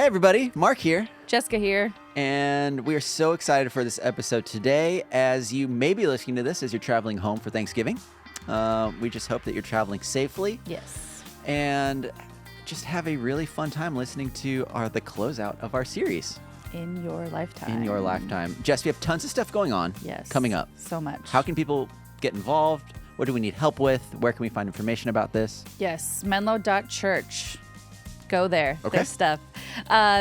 Hey everybody, Mark here. Jessica here. And we are so excited for this episode today. As you may be listening to this as you're traveling home for Thanksgiving. We just hope that you're traveling safely. Yes. And just have a really fun time listening to the closeout of our series. In your lifetime. In your lifetime. Jess, we have tons of stuff going on. Yes. Coming up. So much. How can people get involved? What do we need help with? Where can we find information about this? Yes. Menlo.church. Go there. Okay. There's stuff.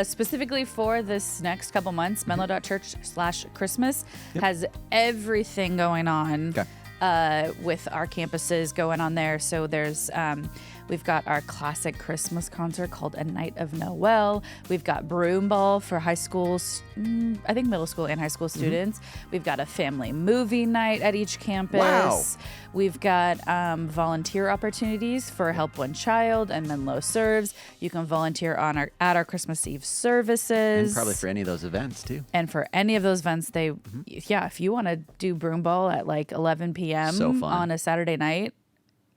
Specifically for this next couple months, Menlo.church/Christmas has everything going on. Okay. With our campuses going on there. So there's, we've got our classic Christmas concert called A Night of Noel. We've got Broom Ball for high schools, I think middle school and high school students. We've got a family movie night at each campus. Wow. We've got volunteer opportunities for Help One Child and Menlo Serves. You can volunteer on at our Christmas Eve services. And probably for any of those events too. And for any of those events, if you want to do Broom Ball at like 11 p.m. So fun. on a Saturday night,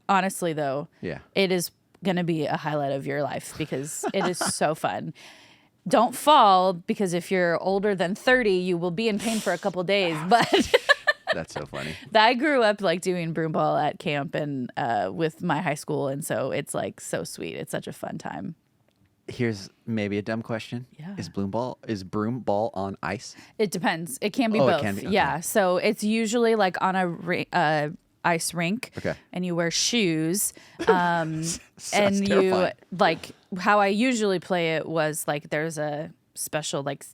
honestly though, it is going to be a highlight of your life because it is so fun. Don't fall, because if you're older than 30, you will be in pain for a couple days. But That's so funny. I grew up like doing Broom Ball at camp and with my high school, and so it's like so sweet. It's such a fun time. Here's maybe a dumb question. Yeah. Is broom ball on ice? It depends. It can be Oh, it both. can be? Okay. Yeah. So it's usually like on a ice rink. Okay. And you wear shoes. Sounds And you terrifying. like how I usually play it was like there's a special like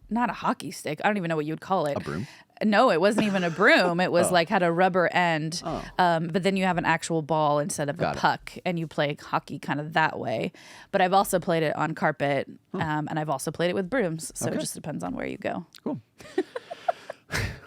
not a hockey stick. I don't even know what you would call it. A broom? No, it wasn't even a broom. It was like had a rubber end. Oh. But then you have an actual ball instead of Got a it. puck, and you play hockey kind of that way. But I've also played it on carpet, and I've also played it with brooms. So Okay. it just depends on where you go. Cool.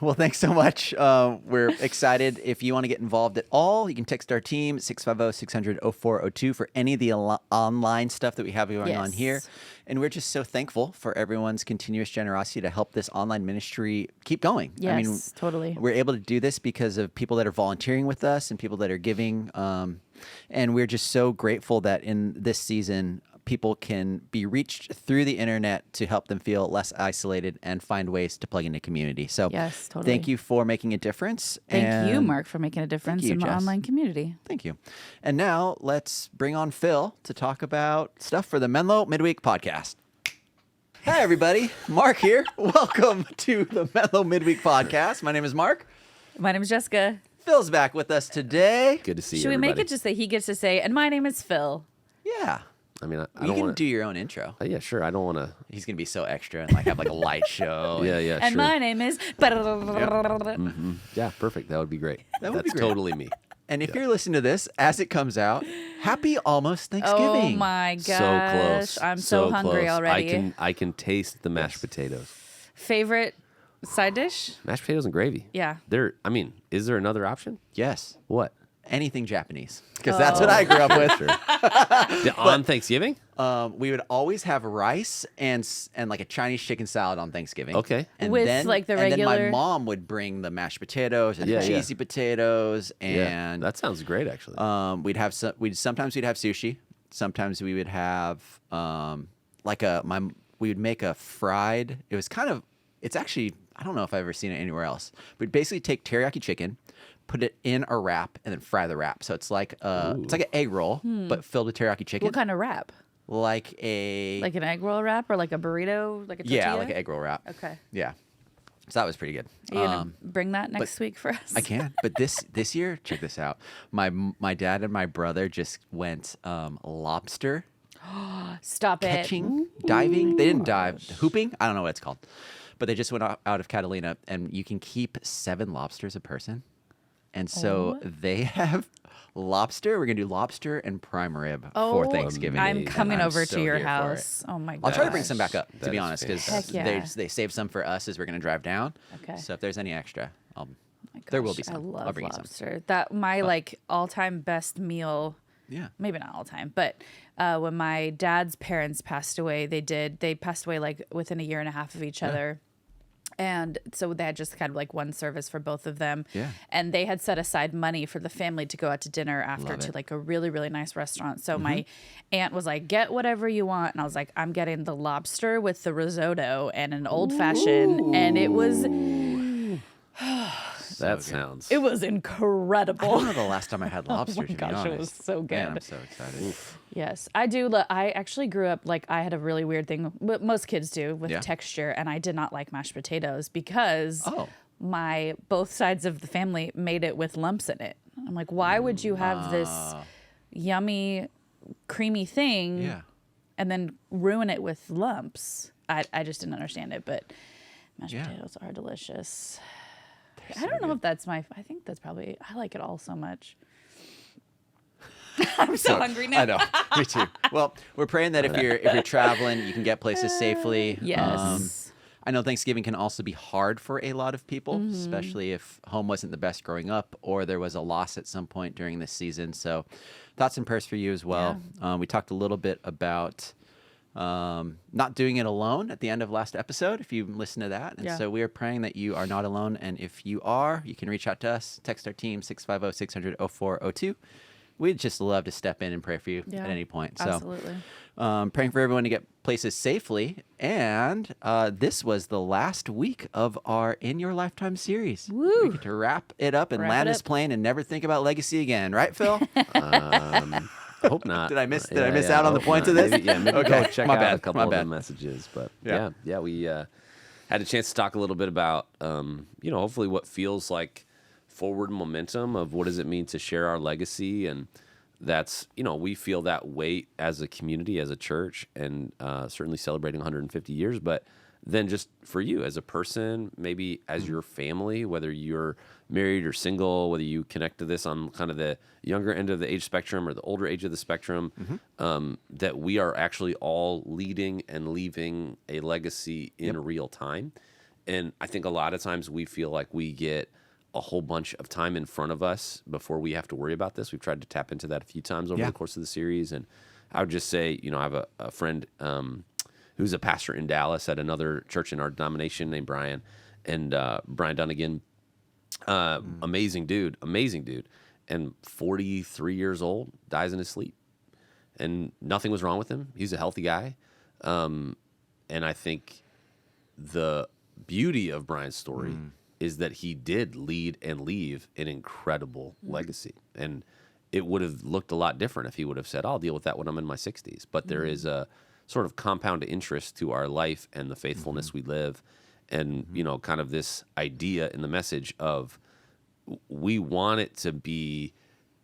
Well, thanks so much. We're excited. If you want to get involved at all, you can text our team, 650-600-0402, for any of the online stuff that we have going on here. Yes. And we're just so thankful for everyone's continuous generosity to help this online ministry keep going. Yes, totally. We're able to do this because of people that are volunteering with us and people that are giving. And we're just so grateful that in this season, people can be reached through the internet to help them feel less isolated and find ways to plug into community. So Yes, totally. thank you for making a difference. Thank you, and Mark, for making a difference you, in the Jess. online community. Thank you. And now let's bring on Phil to talk about stuff for the Menlo Midweek podcast. Hi, everybody. Mark here. Welcome to the Menlo Midweek podcast. My name is Mark. My name is Jessica. Phil's back with us today. Good to see you, Should we everybody. make it just that he gets to say, and my name is Phil? Yeah. I mean, I You don't can want do your own intro. Yeah, sure. I don't want to. He's going to be so extra and like have like a light show. Yeah, yeah, And sure. my name is... Yeah, perfect. That would be great. That would be That's great. totally me. And if you're listening to this as it comes out, happy almost Thanksgiving. Oh my gosh. So close. I'm so hungry close. already. I can taste the mashed potatoes. Favorite side dish? Mashed potatoes and gravy. Yeah. Is there another option? Yes. What? Anything Japanese. Because that's what I grew up with. Sure. On Thanksgiving? We would always have rice and like a Chinese chicken salad on Thanksgiving. Okay. And With, then, like, the And then regular- my mom would bring the mashed potatoes and Yeah, the yeah. cheesy potatoes, Yeah, and that sounds great, actually. sometimes we'd have sushi. Sometimes we would have we would make a fried. It was kind of. It's actually, I don't know if I've ever seen it anywhere else. We'd basically take teriyaki chicken, put it in a wrap, and then fry the wrap. So it's like an egg roll, but filled with teriyaki chicken. What kind of wrap? Like a Like an egg roll wrap or like a burrito? Like a tortilla? yeah, like an egg roll wrap. Okay. Yeah. So that was pretty good. Are you going to bring that next week for us? I can, but this year, check this out. My dad and my brother just went lobster Stop it. catching, diving. They didn't dive, hooping. I don't know what it's called, but they just went out of Catalina, and you can keep 7 lobsters a person, and so they have lobster. We're gonna do lobster and prime rib for Thanksgiving. I'm and coming I'm over so to your here for it. house. Oh my god. I'll try to bring some back up, to That be is honest, because fantastic. Heck yeah. they saved some for us as we're going to drive down. Okay. So if there's any extra, My there will gosh, be some. I I'll love bring you some. lobster. That my like all-time best meal. Yeah. Maybe not all time, but when my dad's parents passed away, they passed away like within a year and a half of each other. And so they had just kind of like one service for both of them. Yeah. And they had set aside money for the family to go out to dinner after Love to it. like a really, really nice restaurant. So my aunt was like, get whatever you want. And I was like, I'm getting the lobster with the risotto and an old fashioned. And it was That sounds. it was I incredible. don't know the last time I had lobster, to be gosh, honest. it was so good. Man, I'm so excited. Yes, I do. I actually grew up like I had a really weird thing, what most kids do with Yeah. texture, and I did not like mashed potatoes because Oh. my both sides of the family made it with lumps in it. I'm like, why would you have this yummy, creamy thing Yeah. and then ruin it with lumps? I just didn't understand it, but mashed Yeah. potatoes are delicious. I don't know if that's I think that's probably, I like it all so much. I'm so hungry now. I know. Me too. Well, we're praying that if you're traveling, you can get places safely. Yes. I know Thanksgiving can also be hard for a lot of people, especially if home wasn't the best growing up or there was a loss at some point during this season. So, thoughts and prayers for you as well. We talked a little bit about not doing it alone at the end of last episode, if you listen to that. And Yeah. so we are praying that you are not alone. And if you are, you can reach out to us, text our team, 650-600-0402. We'd just love to step in and pray for you Yeah, at any point. So, absolutely. praying for everyone to get places safely. And this was the last week of our In Your Lifetime series. Woo. We get to wrap it up and Wrap land it this up. plane and never think about legacy again. Right, Phil? I hope not. Did I miss out on the hope points not. of this? Maybe, maybe Okay, go check my out bad, a couple my of bad. the messages. But Yeah. yeah, we had a chance to talk a little bit about, hopefully what feels like forward momentum of what does it mean to share our legacy. And that's, we feel that weight as a community, as a church, and certainly celebrating 150 years. But then just for you as a person, maybe as your family, whether you're married or single, whether you connect to this on kind of the younger end of the age spectrum or the older age of the spectrum, that we are actually all leading and leaving a legacy in real time. And I think a lot of times we feel like we get a whole bunch of time in front of us before we have to worry about this. We've tried to tap into that a few times over the course of the series. And I would just say, I have a friend who's a pastor in Dallas at another church in our denomination named Brian. And Brian Dunnigan, amazing dude. And 43 years old, dies in his sleep. And nothing was wrong with him. He's a healthy guy. And I think the beauty of Brian's story is that he did lead and leave an incredible legacy. And it would have looked a lot different if he would have said, I'll deal with that when I'm in my 60s. But there is a sort of compound interest to our life and the faithfulness we live. And, kind of this idea in the message of we want it to be,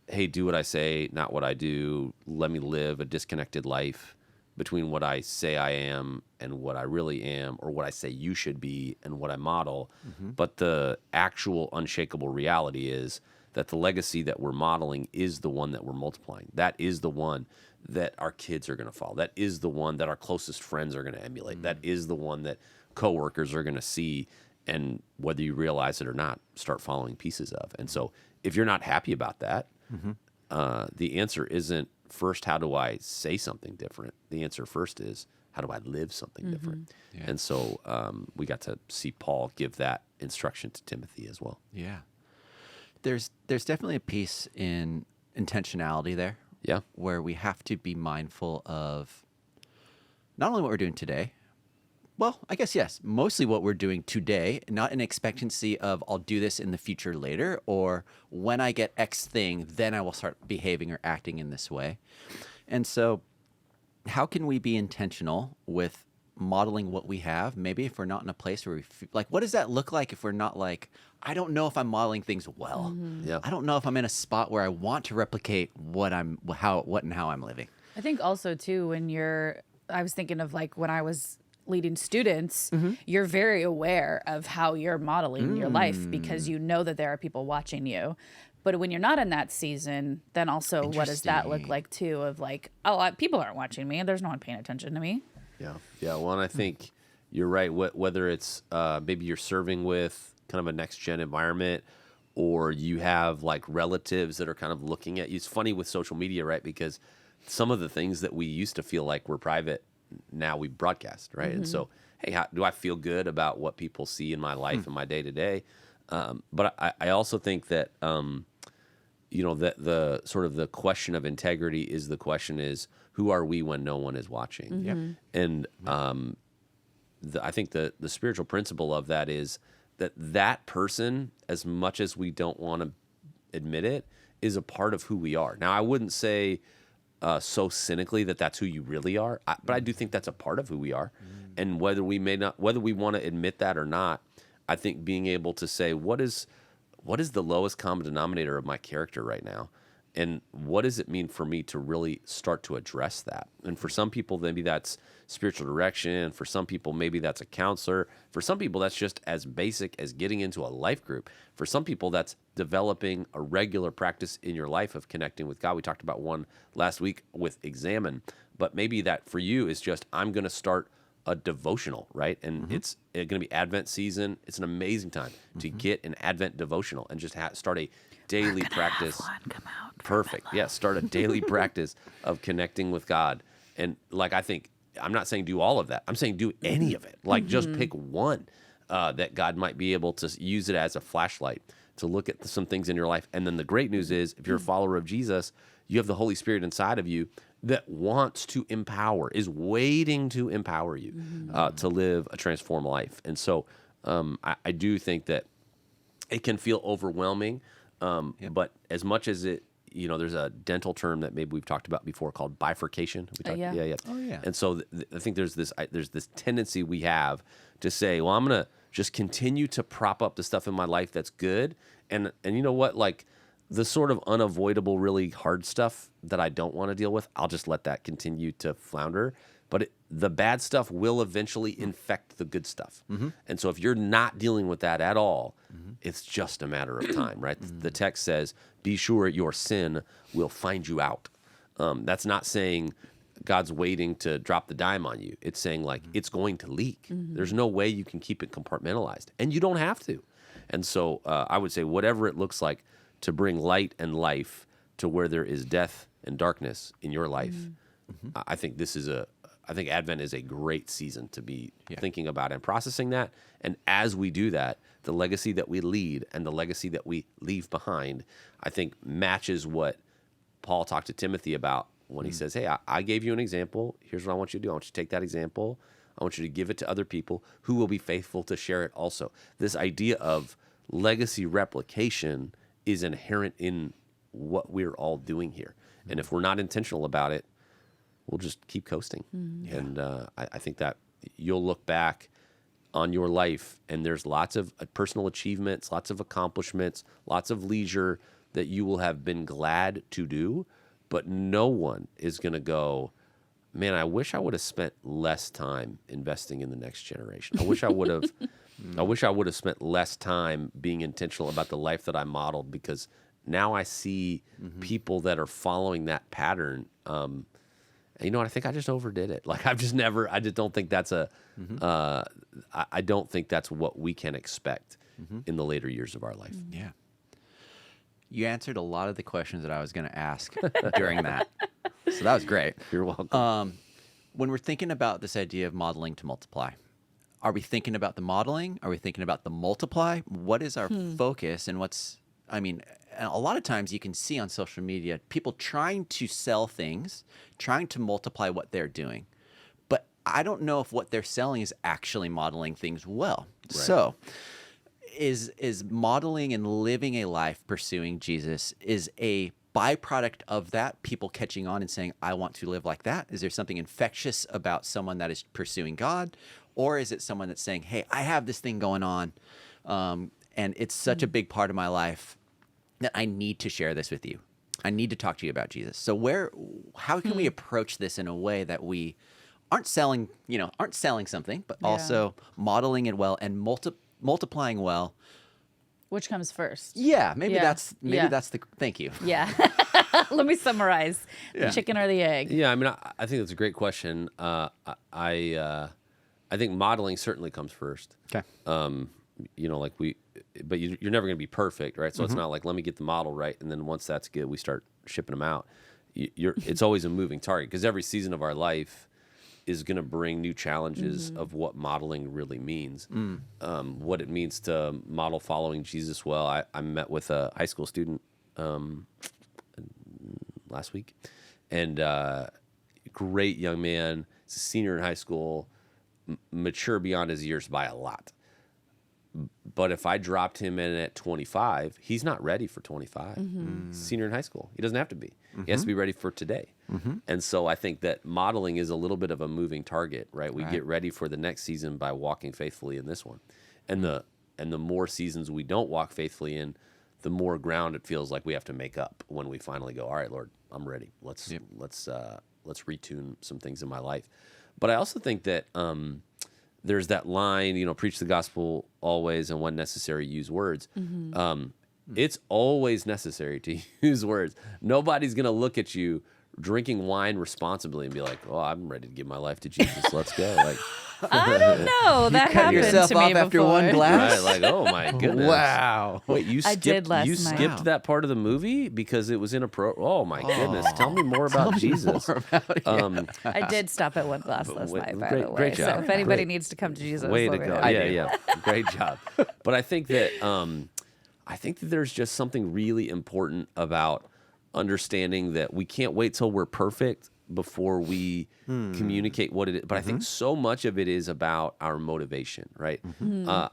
hey, do what I say, not what I do. Let me live a disconnected life between what I say I am and what I really am, or what I say you should be and what I model. But the actual unshakable reality is that the legacy that we're modeling is the one that we're multiplying. That is the one that our kids are going to follow. That is the one that our closest friends are going to emulate. That is the one that coworkers are going to see, and whether you realize it or not, start following pieces of. And so if you're not happy about that, the answer isn't first, how do I say something different? The answer first is, how do I live something different? Yeah. And so we got to see Paul give that instruction to Timothy as well. Yeah. There's definitely a piece in intentionality there. Yeah. Where we have to be mindful of not only what we're doing today, well, I guess, yes, mostly what we're doing today, not an expectancy of I'll do this in the future later, or when I get X thing, then I will start behaving or acting in this way. And so how can we be intentional with modeling what we have? Maybe if we're not in a place where like, what does that look like if we're not like, I don't know if I'm modeling things well. Yeah. I don't know if I'm in a spot where I want to replicate what and how I'm living. I think also too, I was thinking of like when I was leading students, you're very aware of how you're modeling your life because you know that there are people watching you. But when you're not in that season, then also what does that look like too? Of like, people aren't watching me, and there's no one paying attention to me. Yeah. Yeah. Well, and I think you're right. Whether it's maybe you're serving with kind of a next gen environment, or you have like relatives that are kind of looking at you. It's funny with social media, right? Because some of the things that we used to feel like were private now we broadcast, right? And so, hey, how, do I feel good about what people see in my life and my day to day? But I also think that, that the sort of the question of integrity is the question is, who are we when no one is watching? Yep. And I think the spiritual principle of that is that person, as much as we don't want to admit it, is a part of who we are. Now, I wouldn't say so cynically that that's who you really are, but I do think that's a part of who we are. And whether we want to admit that or not, I think being able to say, what is the lowest common denominator of my character right now? And what does it mean for me to really start to address that? And for some people, maybe that's spiritual direction. For some people, maybe that's a counselor. For some people, that's just as basic as getting into a life group. For some people, that's developing a regular practice in your life of connecting with God. We talked about one last week with Examine. But maybe that for you is just, I'm going to start a devotional, right? And it's going to be Advent season. It's an amazing time to get an Advent devotional and just start a daily practice. Come out. Perfect. Yeah, start a daily practice of connecting with God. And like, I think, I'm not saying do all of that. I'm saying do any of it. Like just pick one that God might be able to use it as a flashlight to look at some things in your life. And then the great news is, if you're a follower of Jesus, you have the Holy Spirit inside of you that wants to empower, is waiting to empower you to live a transformed life. And so I do think that it can feel overwhelming, but as much as it, there's a dental term that maybe we've talked about before called bifurcation. Yeah. Oh, yeah. And so I think there's this tendency we have to say, well, I'm going to just continue to prop up the stuff in my life that's good. And you know what? Like the sort of unavoidable, really hard stuff that I don't want to deal with, I'll just let that continue to flounder. But the bad stuff will eventually infect the good stuff. And so if you're not dealing with that at all, it's just a matter of time, right? The text says, be sure your sin will find you out. That's not saying God's waiting to drop the dime on you. It's saying like, it's going to leak. There's no way you can keep it compartmentalized, and you don't have to. And so I would say whatever it looks like to bring light and life to where there is death and darkness in your life, I think I think Advent is a great season to be thinking about and processing that. And as we do that, the legacy that we lead and the legacy that we leave behind, I think matches what Paul talked to Timothy about when he says, hey, I gave you an example. Here's what I want you to do. I want you to take that example. I want you to give it to other people who will be faithful to share it also. This idea of legacy replication is inherent in what we're all doing here. And if we're not intentional about it, we'll just keep coasting. And I think that you'll look back on your life and there's lots of personal achievements, lots of accomplishments, lots of leisure that you will have been glad to do, but no one is going to go, man, I wish I would have spent less time investing in the next generation. I wish I would have spent less time being intentional about the life that I modeled, because now I see people that are following that pattern. And you know what? I think I just overdid it. Like I just don't think that's I don't think that's what we can expect in the later years of our life. Yeah. You answered a lot of the questions that I was going to ask during that. So that was great. You're welcome. When we're thinking about this idea of modeling to multiply, are we thinking about the modeling? Are we thinking about the multiply? What is our focus, and a lot of times you can see on social media people trying to sell things, trying to multiply what they're doing. But I don't know if what they're selling is actually modeling things well. Right. So is modeling and living a life pursuing Jesus is a byproduct of that, people catching on and saying, I want to live like that? Is there something infectious about someone that is pursuing God? Or is it someone that's saying, hey, I have this thing going on, and it's such a big part of my life that I need to share this with you. I need to talk to you about Jesus. So how can we approach this in a way that we aren't selling something, but also modeling it well and multiplying well? Which comes first? Yeah, that's the thank you. Yeah. Let me summarize. The chicken or the egg? Yeah, I think that's a great question. I think modeling certainly comes first. Okay. But you're never going to be perfect, right? So it's not like, let me get the model right, and then once that's good, we start shipping them out. It's always a moving target, because every season of our life, is going to bring new challenges of what modeling really means, what it means to model following Jesus well. I met with a high school student last week, and great young man. He's a senior in high school, mature beyond his years by a lot. But if I dropped him in at 25, he's not ready for 25. Senior in high school. He doesn't have to be. He has to be ready for today. And so I think that modeling is a little bit of a moving target, right? We get ready for the next season by walking faithfully in this one. And the more seasons we don't walk faithfully in, the more ground it feels like we have to make up when we finally go, all right, Lord, I'm ready. Let's retune some things in my life. But I also think that there's that line, preach the gospel always, and when necessary, use words. It's always necessary to use words. Nobody's going to look at you drinking wine responsibly and be like, "Oh, I'm ready to give my life to Jesus. Let's go." Like, I don't know. That cut happened yourself to me off after before. one glass. right? Like, oh my goodness. Wow. Wait, you I skipped, did last you night. skipped Wow. that part of the movie because it was oh my goodness. Tell me more about Jesus. I did stop at one glass last night, by the way. Great job. So if anybody Great. needs to come to Jesus, Way to let me go. know. Yeah. Great job. But I think that there's just something really important about understanding that we can't wait till we're perfect before we communicate what it is. But I think so much of it is about our motivation, right?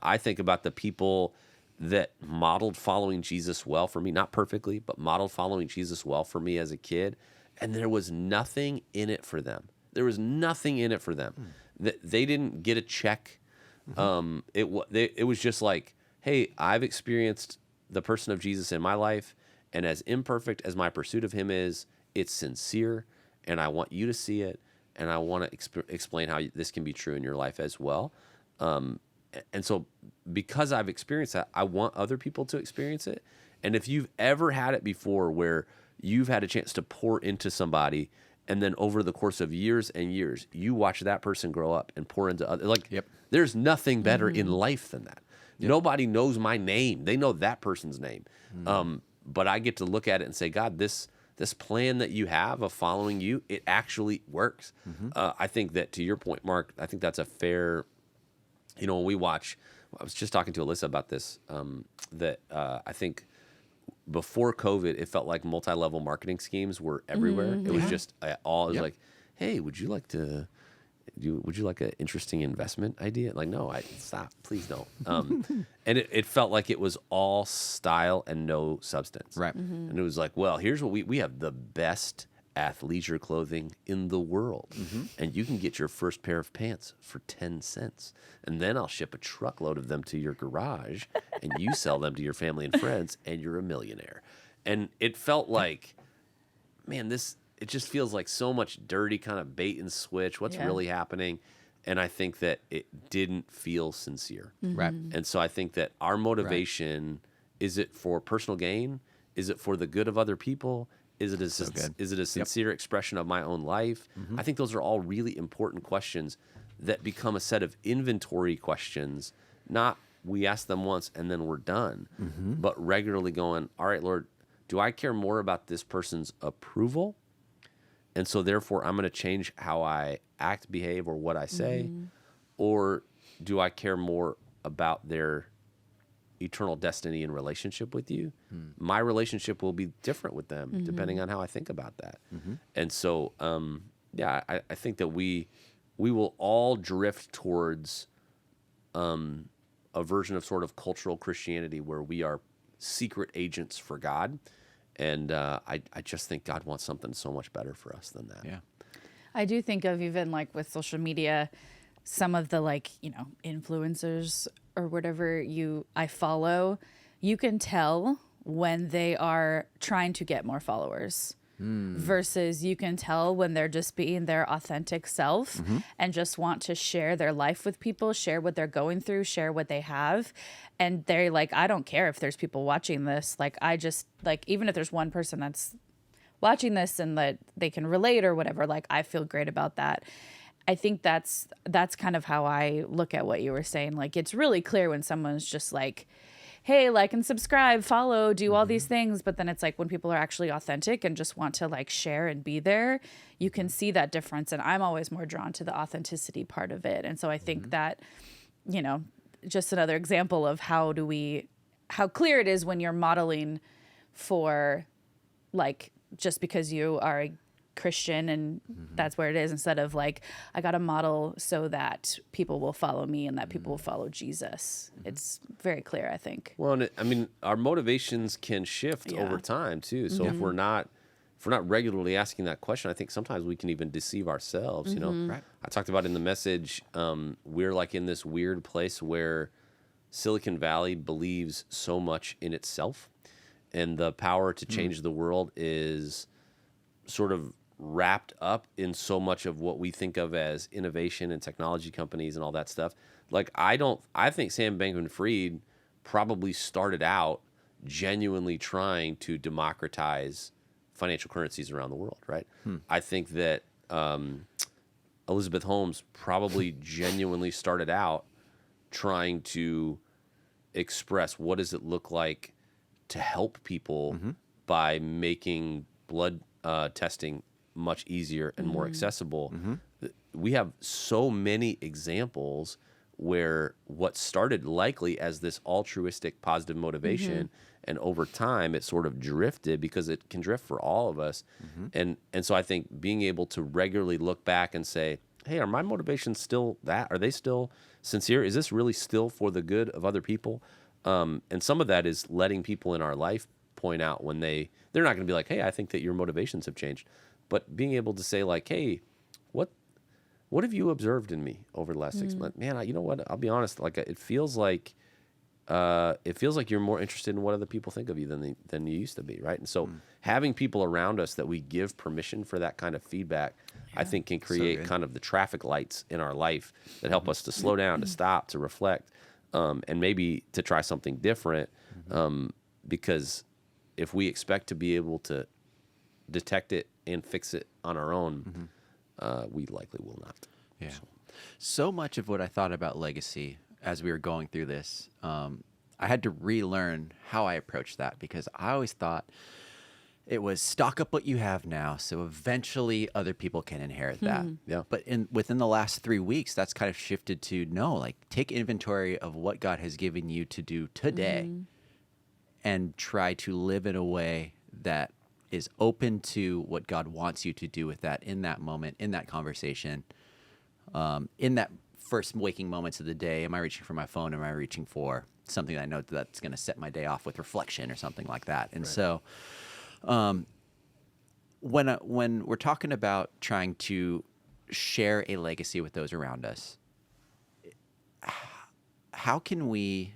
I think about the people that modeled following Jesus well for me, not perfectly, but modeled following Jesus well for me as a kid. And there was nothing in it for them. There was nothing in it for them. They didn't get a check. It was just like, hey, I've experienced the person of Jesus in my life, and as imperfect as my pursuit of him is, it's sincere, and I want you to see it, and I want to explain how this can be true in your life as well. And so because I've experienced that, I want other people to experience it. And if you've ever had it before where you've had a chance to pour into somebody, and then over the course of years and years, you watch that person grow up and pour into others. There's nothing better in life than that. Nobody knows my name. They know that person's name. But I get to look at it and say, God, this plan that you have of following you, it actually works. I think that, to your point, Mark, I think that's a fair, when we watch, I was just talking to Alyssa about this, that I think before COVID, it felt like multi-level marketing schemes were everywhere. It was just like, hey, would you like an interesting investment idea? Like, no, stop, please don't. And it felt like it was all style and no substance. Right. And it was like, well, here's what we have the best athleisure clothing in the world. And you can get your first pair of pants for 10 cents. And then I'll ship a truckload of them to your garage and you sell them to your family and friends and you're a millionaire. And it felt like, man, it just feels like so much dirty kind of bait and switch. What's really happening? And I think that it didn't feel sincere. Right. And so I think that our motivation, is it for personal gain? Is it for the good of other people? Is it a sincere expression of my own life? I think those are all really important questions that become a set of inventory questions, not we ask them once and then we're done, but regularly going, all right, Lord, do I care more about this person's approval? And so therefore I'm going to change how I act, behave, or what I say. Or do I care more about their eternal destiny and relationship with you? My relationship will be different with them depending on how I think about that. And so, I think that we will all drift towards a version of sort of cultural Christianity where we are secret agents for God. And I just think God wants something so much better for us than that. Yeah. I do think of, even like with social media, some of the influencers or whatever I follow, you can tell when they are trying to get more followers versus you can tell when they're just being their authentic self and just want to share their life with people, share what they're going through, share what they have. And they're like, I don't care if there's people watching this. Even if there's one person that's watching this and that they can relate or whatever, I feel great about that. I think that's kind of how I look at what you were saying. It's really clear when someone's just hey, like and subscribe, follow, do all these things. But then it's like when people are actually authentic and just want to like share and be there, you can see that difference. And I'm always more drawn to the authenticity part of it. And so I think that, you know, just another example of how clear it is when you're modeling for like, just because you are a Christian and that's where it is, instead of like, I got to model so that people will follow me and that people will follow Jesus. It's very clear, I think. Well, and I mean, our motivations can shift over time too. So if we're not regularly asking that question, I think sometimes we can even deceive ourselves. You know, Right. I talked about in the message, we're like in this weird place where Silicon Valley believes so much in itself, and the power to change the world is sort of wrapped up in so much of what we think of as innovation and technology companies and all that stuff. Like, I think Sam Bankman-Fried probably started out genuinely trying to democratize financial currencies around the world, right? I think that Elizabeth Holmes probably genuinely started out trying to express what does it look like to help people by making blood testing much easier and more accessible. We have so many examples where what started likely as this altruistic positive motivation, and over time it sort of drifted, because it can drift for all of us. And so I think being able to regularly look back and say, hey, are my motivations still that? Are they still sincere? Is this really still for the good of other people? And some of that is letting people in our life point out when they're not going to be like, hey, I think that your motivations have changed. But being able to say like, hey, what have you observed in me over the last 6 months? Man, you know what? I'll be honest. Like, it feels like you're more interested in what other people think of you than you used to be, right? And so having people around us that we give permission for that kind of feedback, I think can create kind of the traffic lights in our life that help us to slow down, to stop, to reflect, and maybe to try something different. Because if we expect to be able to detect it and fix it on our own, we likely will not. Yeah. So much of what I thought about legacy as we were going through this, I had to relearn how I approached that, because I always thought it was stock up what you have now, so eventually other people can inherit that. Yeah. But within the last 3 weeks, that's kind of shifted to no, like, take inventory of what God has given you to do today and try to live in a way that is open to what God wants you to do with that in that moment, in that conversation, in that first waking moments of the day. Am I reaching for my phone? Am I reaching for something that I know that's going to set my day off with reflection or something like that? And so when we're talking about trying to share a legacy with those around us, how can we,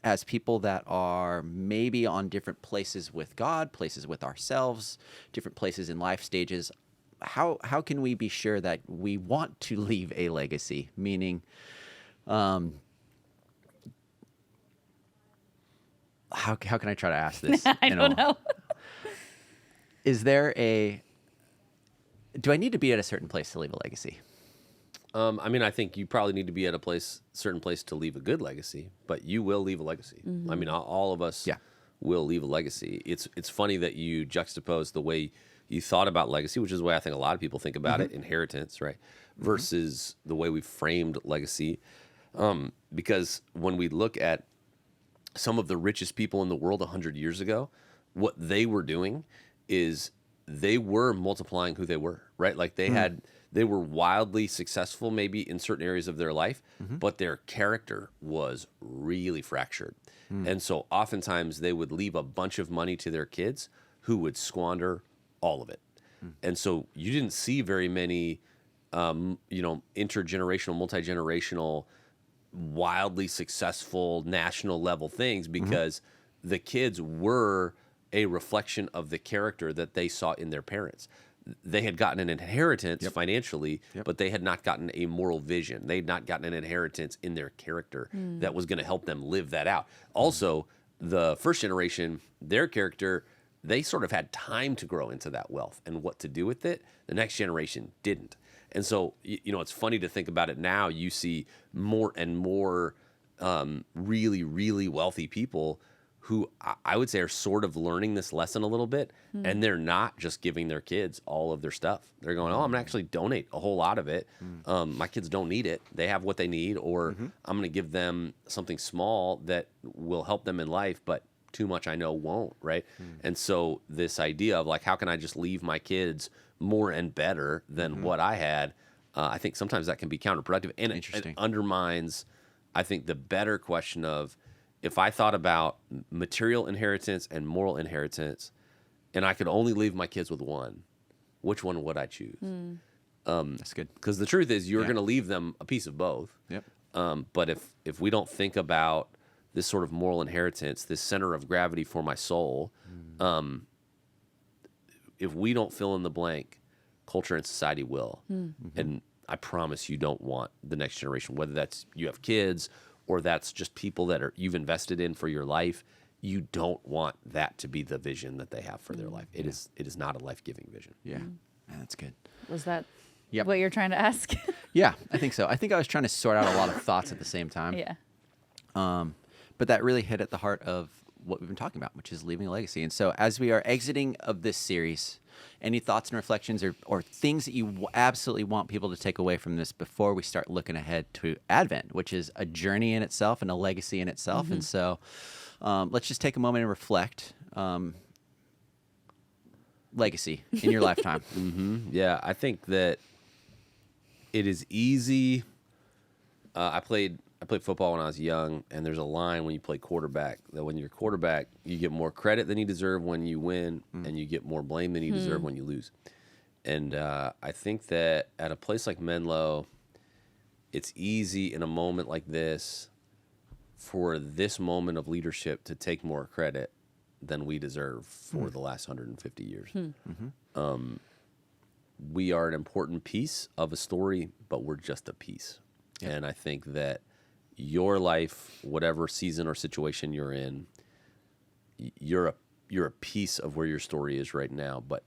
as people that are maybe on different places with God, places with ourselves, different places in life stages, how can we be sure that we want to leave a legacy? Meaning, how can I try to ask this? I don't know. Do I need to be at a certain place to leave a legacy? I mean, I think you probably need to be at a certain place to leave a good legacy, but you will leave a legacy. I mean, all of us will leave a legacy. It's funny that you juxtapose the way you thought about legacy, which is the way I think a lot of people think about it, inheritance, right? Versus the way we framed legacy. Because when we look at some of the richest people in the world 100 years ago, what they were doing is they were multiplying who they were, right? Like they were wildly successful maybe in certain areas of their life, but their character was really fractured. And so oftentimes they would leave a bunch of money to their kids who would squander all of it. And so you didn't see very many, intergenerational, multi-generational, wildly successful national level things, because the kids were a reflection of the character that they saw in their parents. They had gotten an inheritance financially, but they had not gotten a moral vision. They had not gotten an inheritance in their character that was going to help them live that out. Also, the first generation, their character, they sort of had time to grow into that wealth and what to do with it. The next generation didn't. And so, it's funny to think about it now. You see more and more really, really wealthy people who I would say are sort of learning this lesson a little bit, and they're not just giving their kids all of their stuff. They're going, oh, I'm gonna actually donate a whole lot of it. My kids don't need it; they have what they need, or I'm gonna give them something small that will help them in life, but too much I know won't, right? And so this idea of like, how can I just leave my kids more and better than what I had? I think sometimes that can be counterproductive, and it undermines, I think, the better question of, if I thought about material inheritance and moral inheritance, and I could only leave my kids with one, which one would I choose? That's good. Because the truth is, you're going to leave them a piece of both. Yep. But if we don't think about this sort of moral inheritance, this center of gravity for my soul, if we don't fill in the blank, culture and society will. And I promise you don't want the next generation, whether that's you have kids or that's just people that you've invested in for your life, you don't want that to be the vision that they have for their life. It is not a life-giving vision. Yeah. Man, that's good. Was that Yep. what you're trying to ask? Yeah, I think so. I think I was trying to sort out a lot of thoughts at the same time. Yeah. But that really hit at the heart of what we've been talking about, which is leaving a legacy. And so as we are exiting of this series, any thoughts and reflections or things that you absolutely want people to take away from this before we start looking ahead to Advent, which is a journey in itself and a legacy in itself. And so let's just take a moment and reflect. Legacy in your lifetime. Yeah, I think that it is easy. I played football when I was young, and there's a line when you play quarterback that when you're quarterback, you get more credit than you deserve when you win, and you get more blame than you deserve when you lose. And I think that at a place like Menlo, it's easy in a moment like this for this moment of leadership to take more credit than we deserve for the last 150 years. We are an important piece of a story, but we're just a piece. Yeah. And I think that your life, whatever season or situation you're in, you're a piece of where your story is right now, but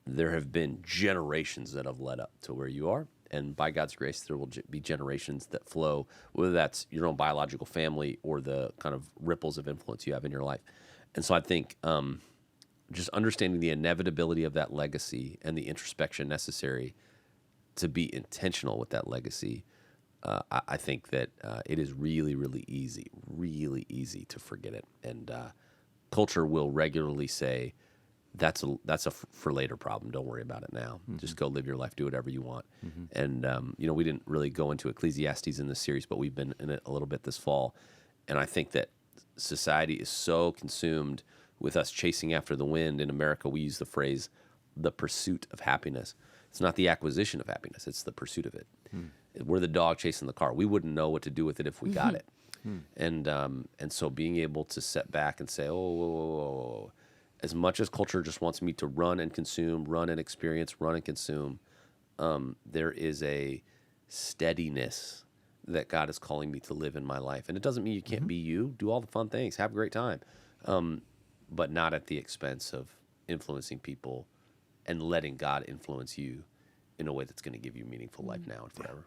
there have been generations that have led up to where you are. And by God's grace, there will be generations that flow, whether that's your own biological family or the kind of ripples of influence you have in your life. And so I think just understanding the inevitability of that legacy and the introspection necessary to be intentional with that legacy, I think that it is really, really easy to forget it. And culture will regularly say, that's a for later problem. Don't worry about it now. Just go live your life, do whatever you want. And, we didn't really go into Ecclesiastes in this series, but we've been in it a little bit this fall. And I think that society is so consumed with us chasing after the wind. In America, we use the phrase, the pursuit of happiness. It's not the acquisition of happiness. It's the pursuit of it. We're the dog chasing the car. We wouldn't know what to do with it if we got it. And so being able to step back and say, oh, as much as culture just wants me to run and consume, run and experience, run and consume, there is a steadiness that God is calling me to live in my life. And it doesn't mean you can't be you. Do all the fun things. Have a great time. But not at the expense of influencing people and letting God influence you in a way that's going to give you meaningful life now and forever.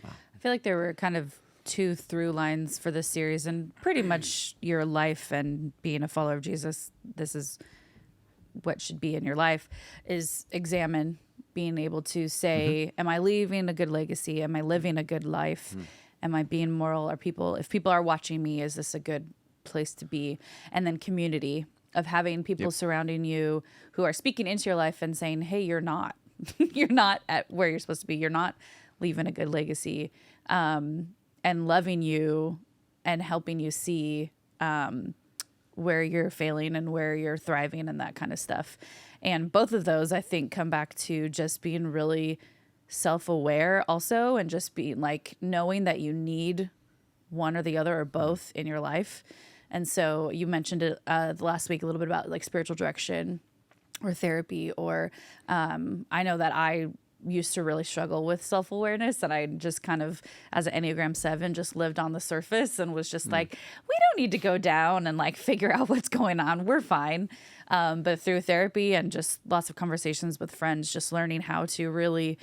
I feel like there were kind of two through lines for this series, and pretty much your life and being a follower of Jesus, this is what should be in your life, is examine, being able to say, am I leaving a good legacy? Am I living a good life? Am I being moral? If people are watching me, is this a good place to be? And then community, of having people surrounding you who are speaking into your life and saying, hey, you're not. You're not at where you're supposed to be. You're not leaving a good legacy, and loving you and helping you see where you're failing and where you're thriving and that kind of stuff. And both of those, I think, come back to just being really self-aware also, and just being like knowing that you need one or the other or both in your life. And so you mentioned it last week a little bit about like spiritual direction or therapy, or I know that I used to really struggle with self-awareness, and I just kind of, as an Enneagram 7, just lived on the surface and was just like, we don't need to go down and like figure out what's going on. We're fine. But through therapy and just lots of conversations with friends, just learning how to really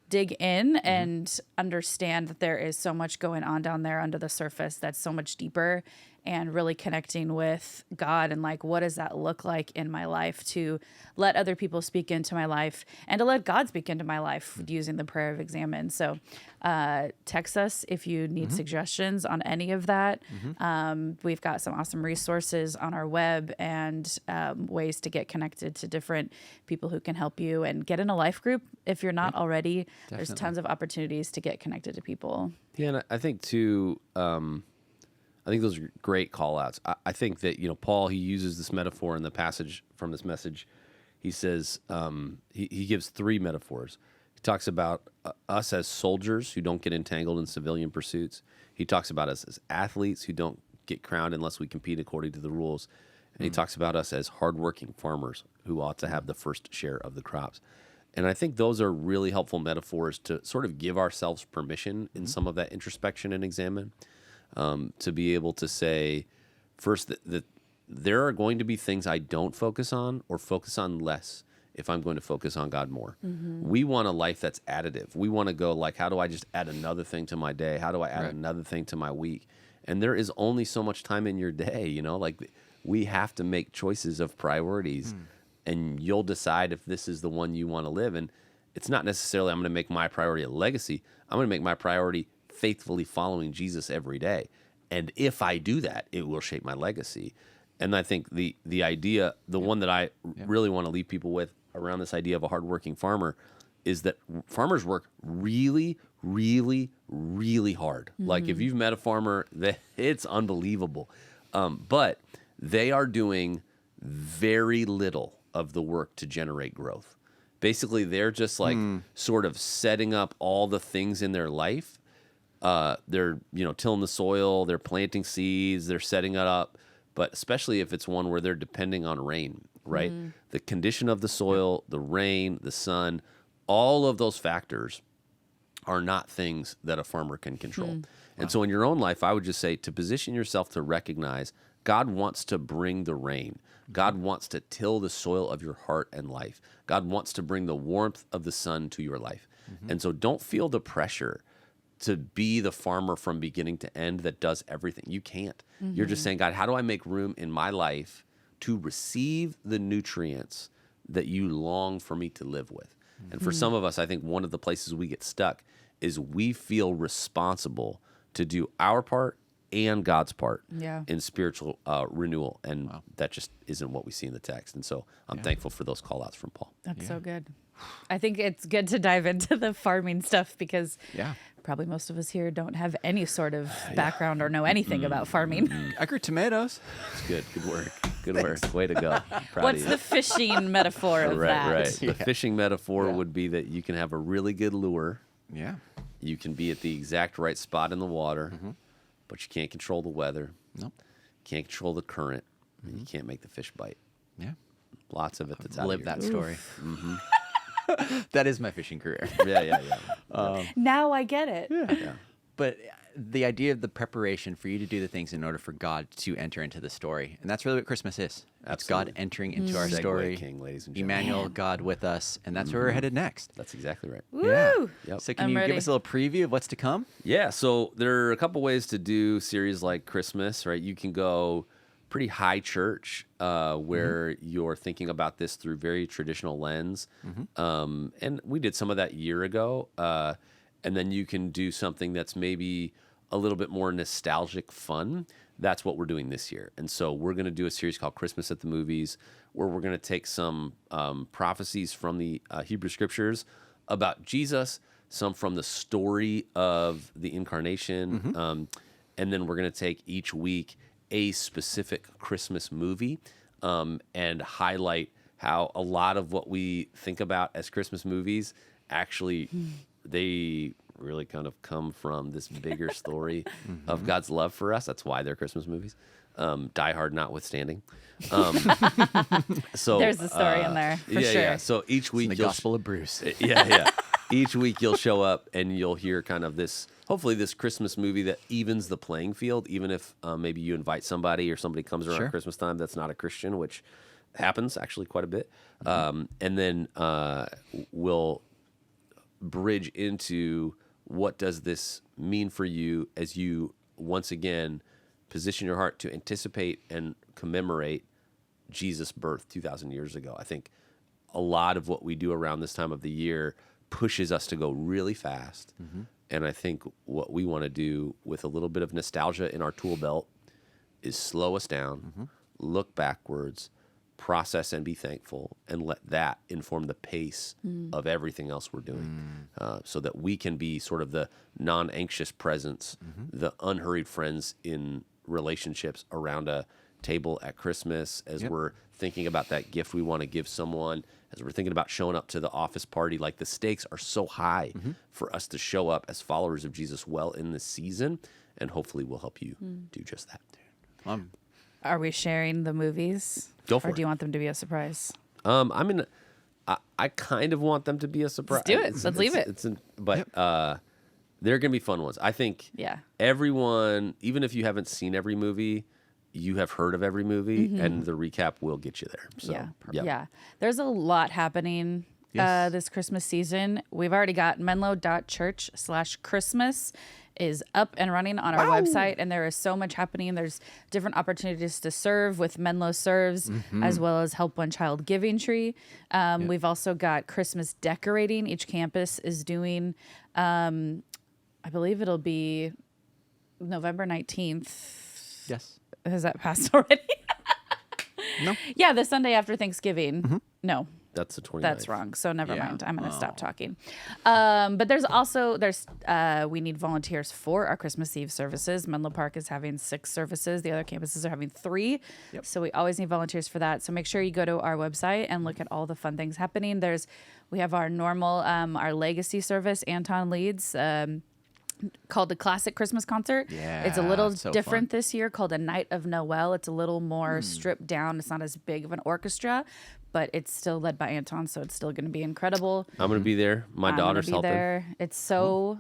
dig in and understand that there is so much going on down there under the surface that's so much deeper, and really connecting with God and like, what does that look like in my life to let other people speak into my life and to let God speak into my life using the prayer of Examine. So text us if you need suggestions on any of that. We've got some awesome resources on our web and ways to get connected to different people who can help you, and get in a life group if you're not already. There's tons of opportunities to get connected to people. Yeah, and I think too, I think those are great call outs. I think that, Paul, he uses this metaphor in the passage from this message. He says, he gives 3 metaphors. He talks about us as soldiers who don't get entangled in civilian pursuits. He talks about us as athletes who don't get crowned unless we compete according to the rules. And he talks about us as hardworking farmers who ought to have the first share of the crops. And I think those are really helpful metaphors to sort of give ourselves permission in some of that introspection and examine, to be able to say, first, that there are going to be things I don't focus on or focus on less if I'm going to focus on God more. We want a life that's additive. We want to go like, how do I just add another thing to my day? How do I add another thing to my week? And there is only so much time in your day, like we have to make choices of priorities, and you'll decide if this is the one you want to live. And it's not necessarily I'm going to make my priority a legacy. I'm going to make my priority faithfully following Jesus every day. And if I do that, it will shape my legacy. And I think the idea, the one that I really want to leave people with around this idea of a hardworking farmer is that farmers work really, really, really hard. Like if you've met a farmer, it's unbelievable. But they are doing very little of the work to generate growth. Basically, they're just like sort of setting up all the things in their life. They're, tilling the soil, they're planting seeds, they're setting it up. But especially if it's one where they're depending on rain, right? The condition of the soil, the rain, the sun, all of those factors are not things that a farmer can control. And so in your own life, I would just say to position yourself to recognize God wants to bring the rain. God wants to till the soil of your heart and life. God wants to bring the warmth of the sun to your life. And so don't feel the pressure to be the farmer from beginning to end that does everything. You can't. You're just saying, God, how do I make room in my life to receive the nutrients that you long for me to live with? And for some of us, I think one of the places we get stuck is we feel responsible to do our part and God's part in spiritual renewal. And that just isn't what we see in the text. And so I'm thankful for those call outs from Paul. That's so good. I think it's good to dive into the farming stuff because probably most of us here don't have any sort of background or know anything about farming. I grew tomatoes. It's good. Good work. Good work. Way to go. Proud What's of you. the fishing metaphor of that? Right. The fishing metaphor would be that you can have a really good lure. Yeah. You can be at the exact right spot in the water, but you can't control the weather. Nope. Can't control the current. And you can't make the fish bite. Yeah. Lots of it that's out Live of your that story. That is my fishing career. Yeah. Now I get it. Yeah. But the idea of the preparation for you to do the things in order for God to enter into the story. And that's really what Christmas is. It's God Absolutely. entering into our Segue story. king, ladies and gentlemen. Emmanuel, God with us. And that's where we're headed next. That's exactly right. Woo! Yep. So can I'm you ready. give us a little preview of what's to come? Yeah, so there are a couple ways to do series like Christmas, right? You can go pretty high church where you're thinking about this through very traditional lens. And we did some of that a year ago. And then you can do something that's maybe a little bit more nostalgic fun. That's what we're doing this year. And so we're going to do a series called Christmas at the Movies, where we're going to take some prophecies from the Hebrew Scriptures about Jesus, some from the story of the incarnation, and then we're going to take each week a specific Christmas movie and highlight how a lot of what we think about as Christmas movies actually they really kind of come from this bigger story of God's love for us. That's why they're Christmas movies. Die Hard notwithstanding. So There's the story in there for sure. Yeah. So each week The you'll Gospel of Bruce. yeah. Each week you'll show up and you'll hear kind of this, hopefully this Christmas movie that evens the playing field, even if maybe you invite somebody or somebody comes around Sure. Christmas time that's not a Christian, which happens actually quite a bit. And then we'll bridge into what does this mean for you as you once again position your heart to anticipate and commemorate Jesus' birth 2,000 years ago. I think a lot of what we do around this time of the year pushes us to go really fast. And I think what we want to do with a little bit of nostalgia in our tool belt is slow us down, look backwards, process and be thankful, and let that inform the pace of everything else we're doing, so that we can be sort of the non-anxious presence, the unhurried friends in relationships around a table at Christmas, as we're thinking about that gift we want to give someone, as we're thinking about showing up to the office party. Like, the stakes are so high for us to show up as followers of Jesus well in this season, and hopefully we'll help you do just that. Are we sharing the movies? Go for Or it. do you want them to be a surprise? I kind of want them to be a surprise. Let's do it. Let's leave it. But they're going to be fun ones. I think Yeah. everyone, even if you haven't seen every movie, you have heard of every movie, and the recap will get you there. So, Yeah. There's a lot happening this Christmas season. We've already got menlo.church/Christmas is up and running on our website, and there is so much happening. There's different opportunities to serve with Menlo Serves, as well as Help One Child Giving Tree. We've also got Christmas decorating. Each campus is doing, I believe it'll be November 19th. Yes. Has that passed already? No. Yeah, the Sunday after Thanksgiving. No, that's the 29th. that's wrong. So never Yeah. mind. I'm going to stop talking. But there's we need volunteers for our Christmas Eve services. Menlo Park is having 6 services. The other campuses are having 3. So we always need volunteers for that. So make sure you go to our website and look at all the fun things happening. We have our normal, our legacy service. Anton leads. Called the Classic Christmas Concert. Yeah, It's a little so different fun. this year, called A Night of Noel. It's a little more stripped down. It's not as big of an orchestra, but it's still led by Anton, so it's still going to be incredible. I'm going to be there. My I'm gonna daughter's be helping. there. It's so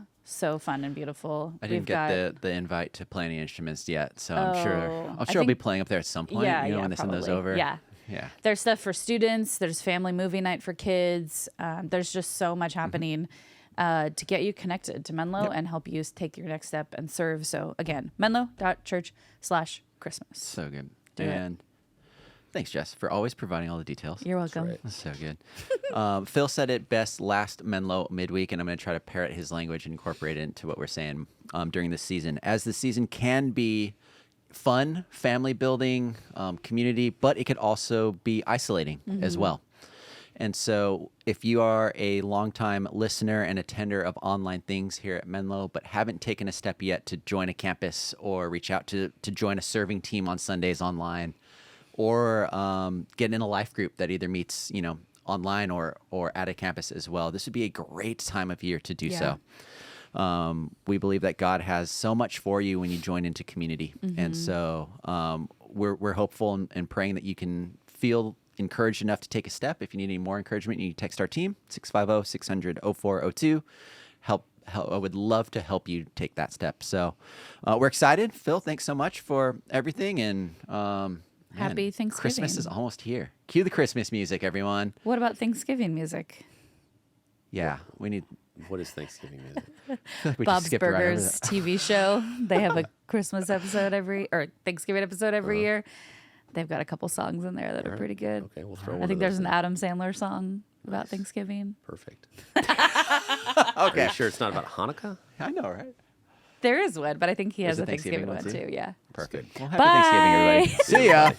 fun and beautiful. I didn't We've get the invite to play any instruments yet, so I'm sure Oh, I I'll think- be playing up there at some point. Yeah, when they send those probably. over. Yeah. Yeah. There's stuff for students. There's family movie night for kids. There's just so much happening to get you connected to Menlo and help you take your next step and serve. So again, menlo.church/Christmas. So good. Do it. And thanks, Jess, for always providing all the details. You're welcome. right. That's so good. Phil said it best last Menlo midweek, and I'm going to try to parrot his language and incorporate it into what we're saying during this season. As the season can be fun, family building, community, but it could also be isolating as well. And so if you are a longtime listener and attender of online things here at Menlo, but haven't taken a step yet to join a campus or reach out to join a serving team on Sundays online, or get in a life group that either meets, online or at a campus as well, this would be a great time of year to do so. We believe that God has so much for you when you join into community. And so we're hopeful and praying that you can feel encouraged enough to take a step. If you need any more encouragement, you text our team, 650-600-0402. I would love to help you take that step. So we're excited. Phil, thanks so much for everything. And Happy Thanksgiving. Christmas is almost here. Cue the Christmas music, everyone. What about Thanksgiving music? Yeah, we need... What is Thanksgiving music? we just Bob's skipped right over Burgers that. TV show. They have a Christmas episode Thanksgiving episode every year. They've got a couple songs in there that are pretty good. Okay, we'll throw one I think of there's those an in. Adam Sandler song about Thanksgiving. Perfect. Are Okay. you sure it's not about Hanukkah? I know, right? There is one, but I think he has There's a Thanksgiving one too. Yeah. Perfect. good. Well, happy Thanksgiving, everybody. See ya.